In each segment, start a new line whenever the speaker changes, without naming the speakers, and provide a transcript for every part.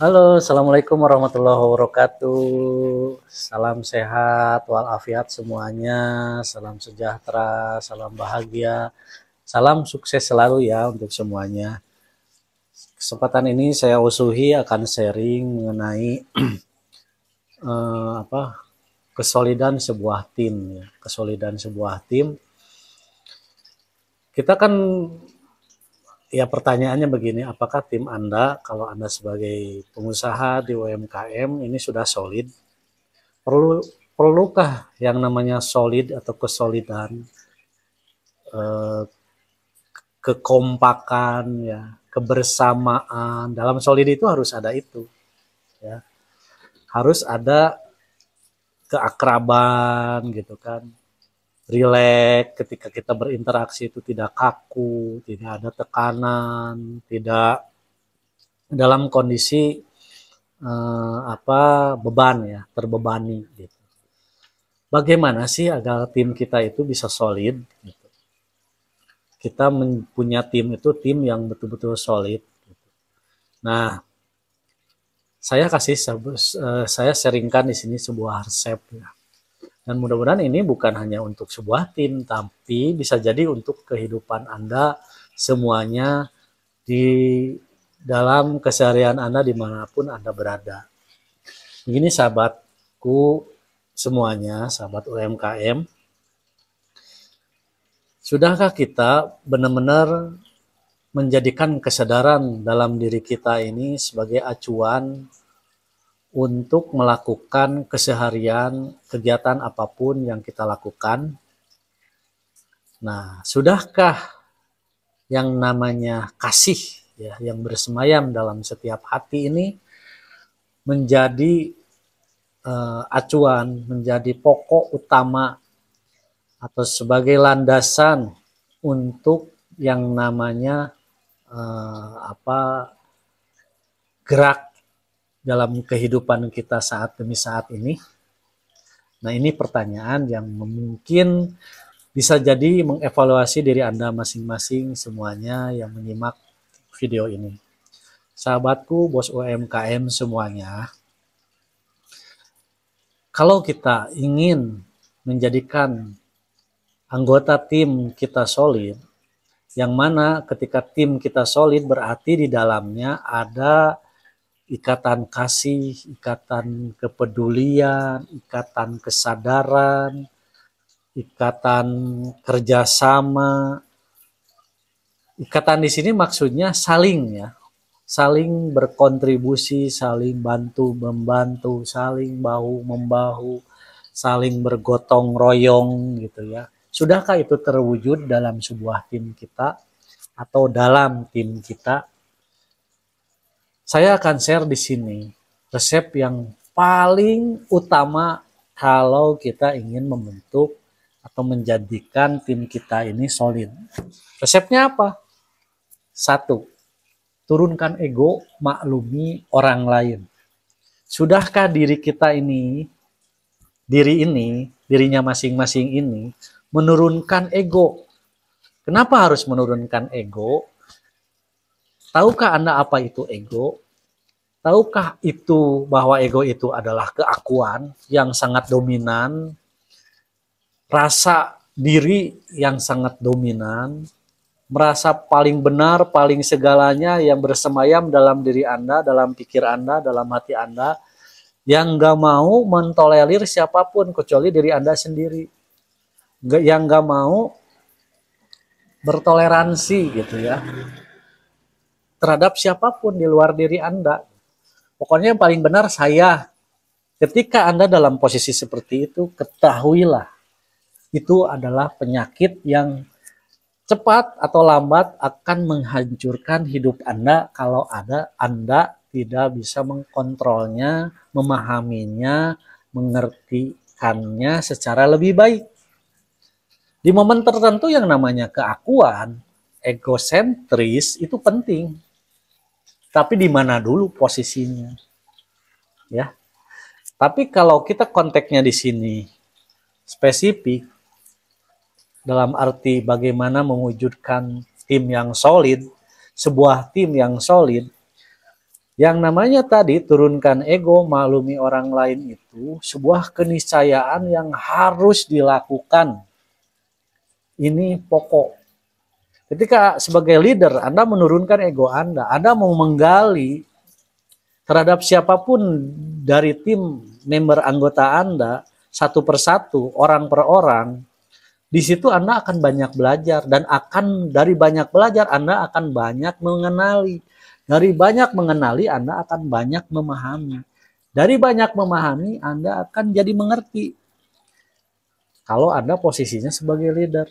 Halo, assalamualaikum warahmatullahi wabarakatuh. Salam sehat walafiat semuanya. Salam sejahtera, salam bahagia, salam sukses selalu ya untuk semuanya. Kesempatan ini saya usuhi akan sharing mengenai apa kesolidan sebuah tim. Ya. Kesolidan sebuah tim. Kita kan ya pertanyaannya begini, apakah tim Anda kalau Anda sebagai pengusaha di UMKM ini sudah solid? Perlukah yang namanya solid atau kesolidan, eh, kekompakan, ya, kebersamaan. Dalam solid itu harus ada itu, ya, harus ada keakraban gitu kan, rileks ketika kita berinteraksi itu tidak kaku, tidak ada tekanan, tidak dalam kondisi beban ya, terbebani gitu. Bagaimana sih agar tim kita itu bisa solid? Gitu. Kita punya tim itu tim yang betul-betul solid. Nah, saya sharingkan di sini sebuah resep ya. Dan mudah-mudahan ini bukan hanya untuk sebuah tim, tapi bisa jadi untuk kehidupan Anda semuanya di dalam keseharian Anda dimanapun Anda berada. Begini sahabatku semuanya, sahabat UMKM, sudahkah kita benar-benar menjadikan kesadaran dalam diri kita ini sebagai acuan untuk melakukan keseharian kegiatan apapun yang kita lakukan? Nah, sudahkah yang namanya kasih ya yang bersemayam dalam setiap hati ini menjadi acuan, menjadi pokok utama atau sebagai landasan untuk yang namanya gerak dalam kehidupan kita saat demi saat ini? Nah, ini pertanyaan yang mungkin bisa jadi mengevaluasi diri Anda masing-masing semuanya yang menyimak video ini. Sahabatku, bos UMKM semuanya, kalau kita ingin menjadikan anggota tim kita solid, yang mana ketika tim kita solid berarti di dalamnya ada ikatan kasih, ikatan kepedulian, ikatan kesadaran, ikatan kerjasama. Ikatan di sini maksudnya saling ya, saling berkontribusi, saling bantu membantu, saling bahu membahu, saling bergotong royong gitu ya. Sudahkah itu terwujud dalam sebuah tim kita atau dalam tim kita? Saya akan share di sini resep yang paling utama kalau kita ingin membentuk atau menjadikan tim kita ini solid. Resepnya apa? Satu, turunkan ego, maklumi orang lain. Sudahkah dirinya masing-masing ini menurunkan ego? Kenapa harus menurunkan ego? Tahukah Anda apa itu ego? Tahukah itu bahwa ego itu adalah keakuan yang sangat dominan, rasa diri yang sangat dominan, merasa paling benar, paling segalanya yang bersemayam dalam diri Anda, dalam pikir Anda, dalam hati Anda, yang gak mau mentolerir siapapun kecuali diri Anda sendiri, yang gak mau bertoleransi gitu ya terhadap siapapun di luar diri Anda. Pokoknya yang paling benar saya. Ketika Anda dalam posisi seperti itu, ketahuilah itu adalah penyakit yang cepat atau lambat akan menghancurkan hidup Anda kalau Anda tidak bisa mengkontrolnya, memahaminya, mengertikannya secara lebih baik. Di momen tertentu yang namanya keakuan, egosentris itu penting. Tapi di mana dulu posisinya? Ya. Tapi kalau kita konteksnya di sini spesifik dalam arti bagaimana mewujudkan tim yang solid, sebuah tim yang solid, Yang namanya tadi turunkan ego, maklumi orang lain itu sebuah keniscayaan yang harus dilakukan. Ini pokok. Ketika sebagai leader Anda menurunkan ego Anda mau menggali terhadap siapapun dari tim member anggota Anda satu persatu, orang per orang, di situ Anda akan banyak belajar dan dari banyak belajar Anda akan banyak mengenali. Dari banyak mengenali Anda akan banyak memahami. Dari banyak memahami Anda akan jadi mengerti. Kalau Anda posisinya sebagai leader.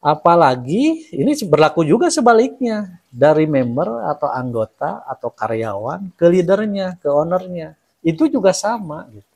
Apalagi ini berlaku juga sebaliknya dari member atau anggota atau karyawan ke leadernya, ke ownernya. Itu juga sama gitu.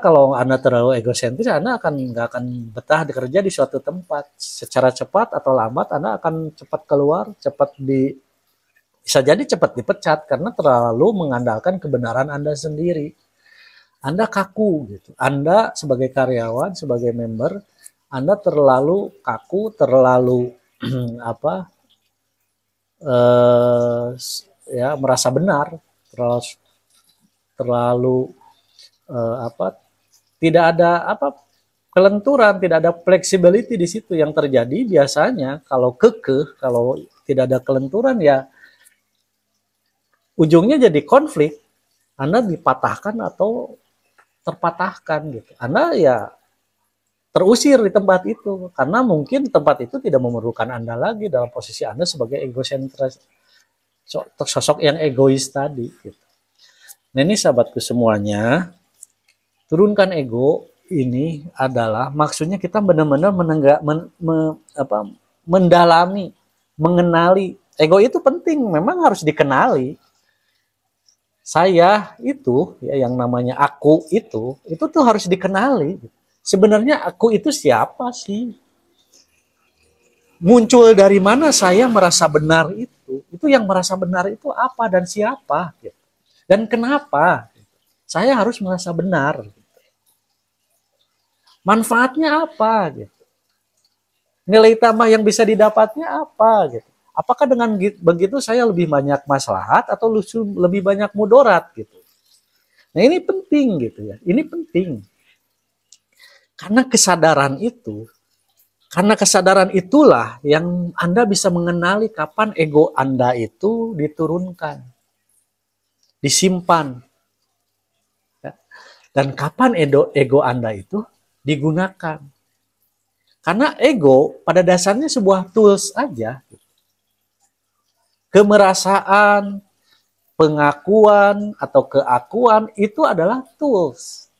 Kalau Anda terlalu egosentris, Anda nggak akan betah bekerja di suatu tempat. Secara cepat atau lambat, Anda akan cepat keluar, bisa jadi cepat dipecat karena terlalu mengandalkan kebenaran Anda sendiri. Anda kaku gitu. Anda sebagai karyawan, sebagai member, Anda terlalu kaku, terlalu apa? Ya merasa benar, terlalu tidak ada kelenturan, tidak ada flexibility di situ. Yang terjadi biasanya kalau kalau tidak ada kelenturan ya ujungnya jadi konflik. Anda dipatahkan atau terpatahkan gitu. Anda ya terusir di tempat itu karena mungkin tempat itu tidak memerlukan Anda lagi dalam posisi Anda sebagai egosentris, sosok yang egois tadi gitu. Nah, ini sahabatku semuanya, turunkan ego ini adalah maksudnya kita benar-benar mendalami, mengenali. Ego itu penting, memang harus dikenali. Saya itu ya yang namanya aku itu tuh harus dikenali. Sebenarnya aku itu siapa sih? Muncul dari mana saya merasa benar itu? Itu yang merasa benar itu apa dan siapa? Dan kenapa? Saya harus merasa benar. Manfaatnya apa? Nilai tambah yang bisa didapatnya apa? Apakah dengan begitu saya lebih banyak maslahat atau lebih banyak mudarat gitu? Nah ini penting gitu ya. Ini penting. Karena kesadaran itulah yang Anda bisa mengenali kapan ego Anda itu diturunkan, disimpan. Dan kapan ego Anda itu digunakan. Karena ego pada dasarnya sebuah tools aja. Kemerasaan, pengakuan, atau keakuan itu adalah tools.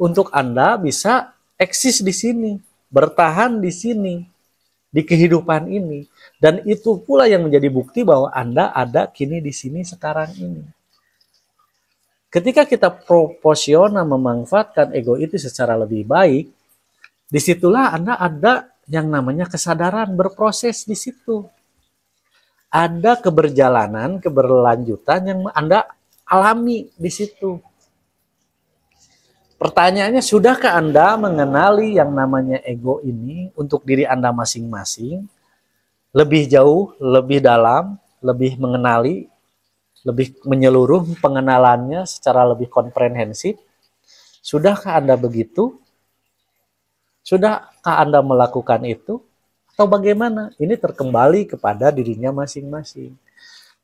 Untuk Anda bisa eksis di sini, bertahan di sini, di kehidupan ini. Dan itu pula yang menjadi bukti bahwa Anda ada kini di sini sekarang ini. Ketika kita proporsional memanfaatkan ego itu secara lebih baik, disitulah Anda ada yang namanya kesadaran berproses di situ. Ada keberlanjutan yang Anda alami di situ. Pertanyaannya, sudahkah Anda mengenali yang namanya ego ini untuk diri Anda masing-masing? Lebih jauh, lebih dalam, lebih mengenali, lebih menyeluruh pengenalannya secara lebih komprehensif. Sudahkah Anda begitu? Sudahkah Anda melakukan itu? Atau bagaimana? Ini terkembali kepada dirinya masing-masing.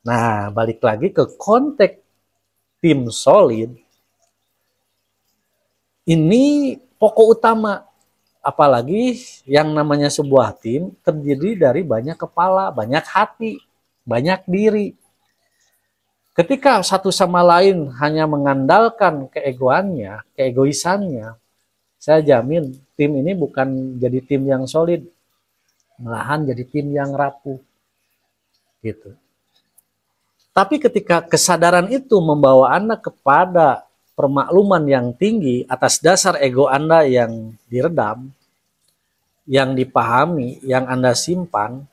Nah, balik lagi ke konteks tim solid. Ini pokok utama. Apalagi yang namanya sebuah tim terdiri dari banyak kepala, banyak hati, banyak diri. Ketika satu sama lain hanya mengandalkan keegoisannya, saya jamin tim ini bukan jadi tim yang solid, malahan jadi tim yang rapuh. Gitu. Tapi ketika kesadaran itu membawa Anda kepada permakluman yang tinggi atas dasar ego Anda yang diredam, yang dipahami, yang Anda simpan,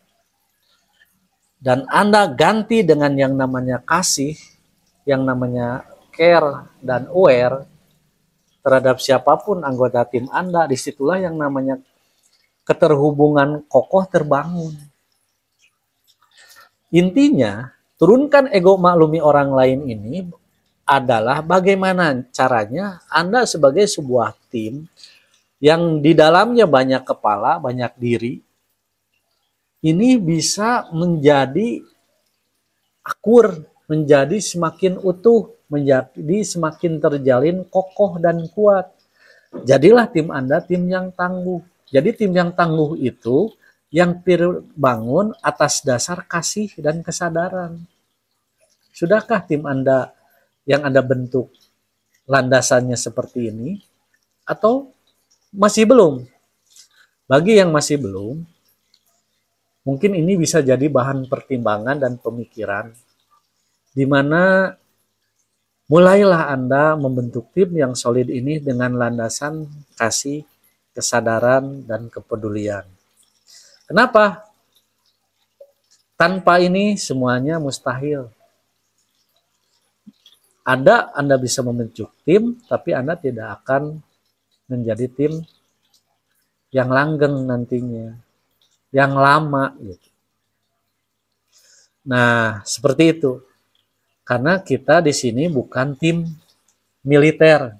dan Anda ganti dengan yang namanya kasih, yang namanya care dan aware terhadap siapapun anggota tim Anda, disitulah yang namanya keterhubungan kokoh terbangun. Intinya, turunkan ego maklumi orang lain ini adalah bagaimana caranya Anda sebagai sebuah tim yang di dalamnya banyak kepala, banyak diri, ini bisa menjadi akur, menjadi semakin utuh, menjadi semakin terjalin kokoh dan kuat. Jadilah tim Anda tim yang tangguh. Jadi tim yang tangguh itu yang terbangun atas dasar kasih dan kesadaran. Sudahkah tim Anda yang Anda bentuk landasannya seperti ini? Atau masih belum? Bagi yang masih belum, mungkin ini bisa jadi bahan pertimbangan dan pemikiran, di mana mulailah Anda membentuk tim yang solid ini dengan landasan kasih, kesadaran, dan kepedulian. Kenapa? Tanpa ini semuanya mustahil. Anda bisa membentuk tim, tapi Anda tidak akan menjadi tim yang langgeng nantinya, yang lama gitu. Nah, seperti itu. Karena kita di sini bukan tim militer,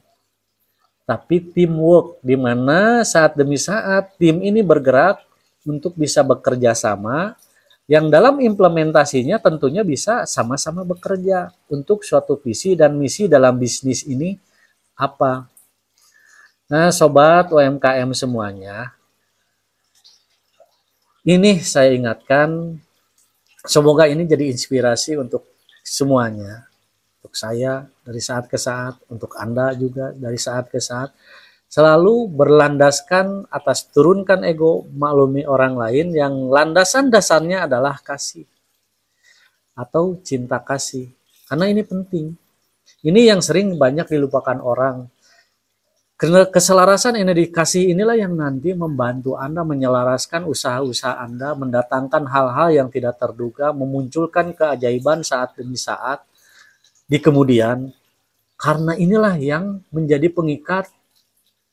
tapi teamwork, di mana saat demi saat tim ini bergerak untuk bisa bekerja sama, yang dalam implementasinya tentunya bisa sama-sama bekerja untuk suatu visi dan misi dalam bisnis ini apa. Nah, sobat UMKM semuanya, ini saya ingatkan, semoga ini jadi inspirasi untuk semuanya, untuk saya dari saat ke saat, untuk Anda juga dari saat ke saat, selalu berlandaskan atas turunkan ego, maklumi orang lain yang landasan dasarnya adalah kasih atau cinta kasih. Karena ini penting. Ini yang sering banyak dilupakan orang. Keselarasan yang dikasih inilah yang nanti membantu Anda menyelaraskan usaha-usaha Anda, mendatangkan hal-hal yang tidak terduga, memunculkan keajaiban saat demi saat di kemudian. Karena inilah yang menjadi pengikat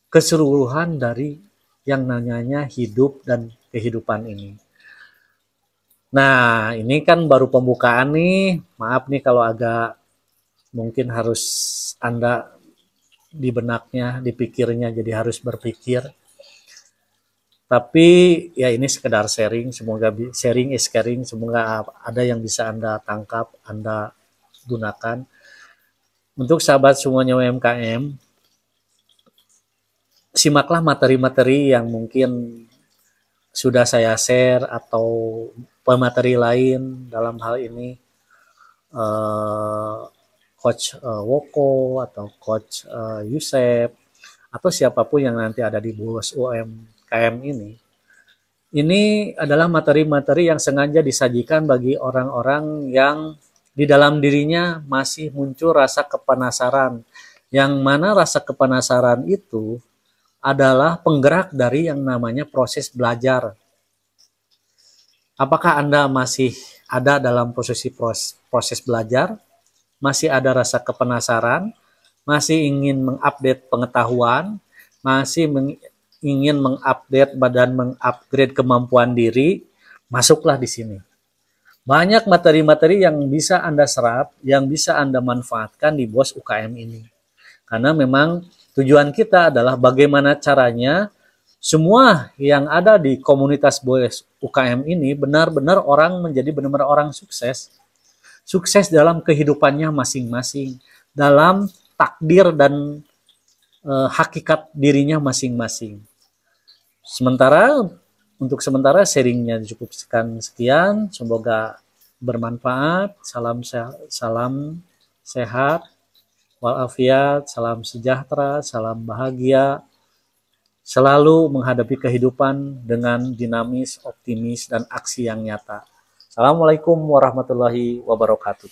keseluruhan dari yang namanya hidup dan kehidupan ini. Nah, ini kan baru pembukaan nih. Maaf nih kalau agak mungkin harus Anda di benaknya, dipikirnya jadi harus berpikir. Tapi ya ini sekedar sharing, semoga sharing is caring, semoga ada yang bisa Anda tangkap, Anda gunakan. Untuk sahabat semuanya UMKM, simaklah materi-materi yang mungkin sudah saya share atau pemateri lain dalam hal ini. Coach Woko atau Coach Yusef atau siapapun yang nanti ada di BOS UMKM ini adalah materi-materi yang sengaja disajikan bagi orang-orang yang di dalam dirinya masih muncul rasa kepenasaran, yang mana rasa kepenasaran itu adalah penggerak dari yang namanya proses belajar. Apakah Anda masih ada dalam posisi proses belajar? Masih ada rasa kepenasaran, masih ingin mengupdate pengetahuan, masih ingin mengupdate dan mengupgrade kemampuan diri, masuklah di sini. Banyak materi-materi yang bisa Anda serap, yang bisa Anda manfaatkan di BOS UKM ini. Karena memang tujuan kita adalah bagaimana caranya semua yang ada di komunitas BOS UKM ini benar-benar orang menjadi benar-benar orang sukses. Sukses dalam kehidupannya masing-masing, dalam takdir dan hakikat dirinya masing-masing. Untuk sementara sharingnya cukupkan sekian, semoga bermanfaat. Salam sehat, walafiat, salam sejahtera, salam bahagia. Selalu menghadapi kehidupan dengan dinamis, optimis, dan aksi yang nyata. Assalamualaikum warahmatullahi wabarakatuh.